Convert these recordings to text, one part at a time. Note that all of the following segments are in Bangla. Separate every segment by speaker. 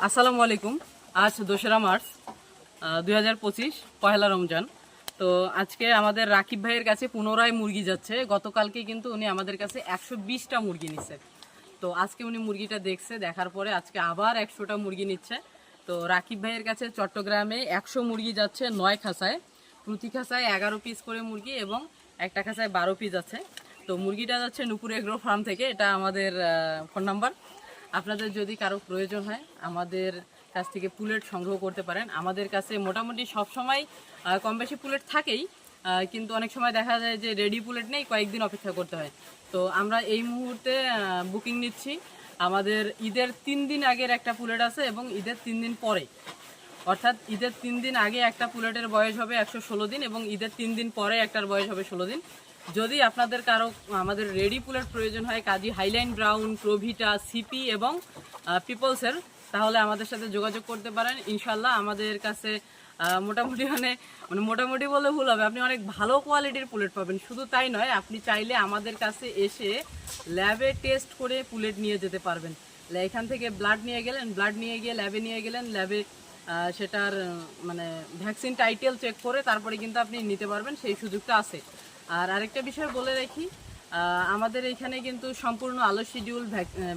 Speaker 1: আসসালামু আলাইকুম। আজ 2রা মার্চ 2025 পহেলা রমজান। তো আজকে আমাদের রাকিব ভাইয়ের কাছে পুনরায় মুরগি যাচ্ছে। গতকালকে কিন্তু উনি আমাদের কাছে 120টা মুরগি নিচ্ছে। তো আজকে উনি মুরগিটা দেখছে, দেখার পরে আজকে আবার 100টা মুরগি নিচ্ছে। তো রাকিব ভাইয়ের কাছে চট্টগ্রামে 100 মুরগি যাচ্ছে 9 খাঁচায়, প্রতি খাঁচায় 11 পিস করে মুরগি এবং একটা খাঁচায় 12 পিস আছে। তো মুরগিটা যাচ্ছে নূপুর এগ্রো ফার্ম থেকে। এটা আমাদের ফোন নাম্বার। আপনাদের যদি কারো প্রয়োজন হয় আমাদের কাছ থেকে পুলেট সংগ্রহ করতে পারেন। আমাদের কাছে মোটামুটি সবসময় কম বেশি পুলেট থাকেই, কিন্তু অনেক সময় দেখা যায় যে রেডি পুলেট নেই, কয়েকদিন অপেক্ষা করতে হয়। তো আমরা এই মুহূর্তে বুকিং নিচ্ছি। আমাদের ঈদের 3 দিন আগের একটা পুলেট আছে এবং ঈদের 3 দিন পরে, অর্থাৎ ঈদের 3 দিন আগে একটা পুলেটের বয়স হবে 116 দিন এবং ঈদের 3 দিন পরে একটার বয়স হবে 16 দিন। যদি আপনাদের কারো আমাদের রেডি পুলেট প্রয়োজন হয়, কাজী হাইলাইন ব্রাউন, প্রভিটা, সিপি এবং পিপলসের, তাহলে আমাদের সাথে যোগাযোগ করতে পারেন। ইনশাল্লাহ আমাদের কাছে মোটামুটি মোটামুটি বলে ভুল হবে, আপনি অনেক ভালো কোয়ালিটির পুলেট পাবেন। শুধু তাই নয়, আপনি চাইলে আমাদের কাছে এসে ল্যাবে টেস্ট করে পুলেট নিয়ে যেতে পারবেন। এখান থেকে ব্লাড নিয়ে গেলেন, ব্লাড নিয়ে গিয়ে ল্যাবে নিয়ে গেলেন, ল্যাবে সেটার ভ্যাকসিন টাইটেল চেক করে তারপরে কিন্তু আপনি নিতে পারবেন, সেই সুযোগটা আছে। আর আরেকটা বিষয় বলে রাখি, আমাদের এখানে কিন্তু সম্পূর্ণ আলো শিডিউল,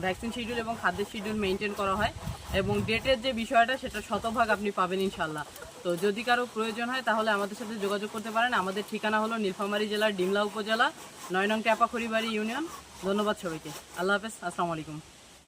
Speaker 1: ভ্যাকসিন শিডিউল এবং খাদ্যের শিডিউল মেনটেন করা হয় এবং ডেটের যে বিষয়টা সেটা শতভাগ আপনি পাবেন ইনশাল্লাহ। তো যদি কারো প্রয়োজন হয় তাহলে আমাদের সাথে যোগাযোগ করতে পারেন। আমাদের ঠিকানা হলো নীলফামারী জেলার ডিমলা উপজেলা 9 নং ট্যাপাখড়িবাড়ি ইউনিয়ন। ধন্যবাদ সবাইকে। আল্লাহ হাফেজ। আসসালামু আলাইকুম।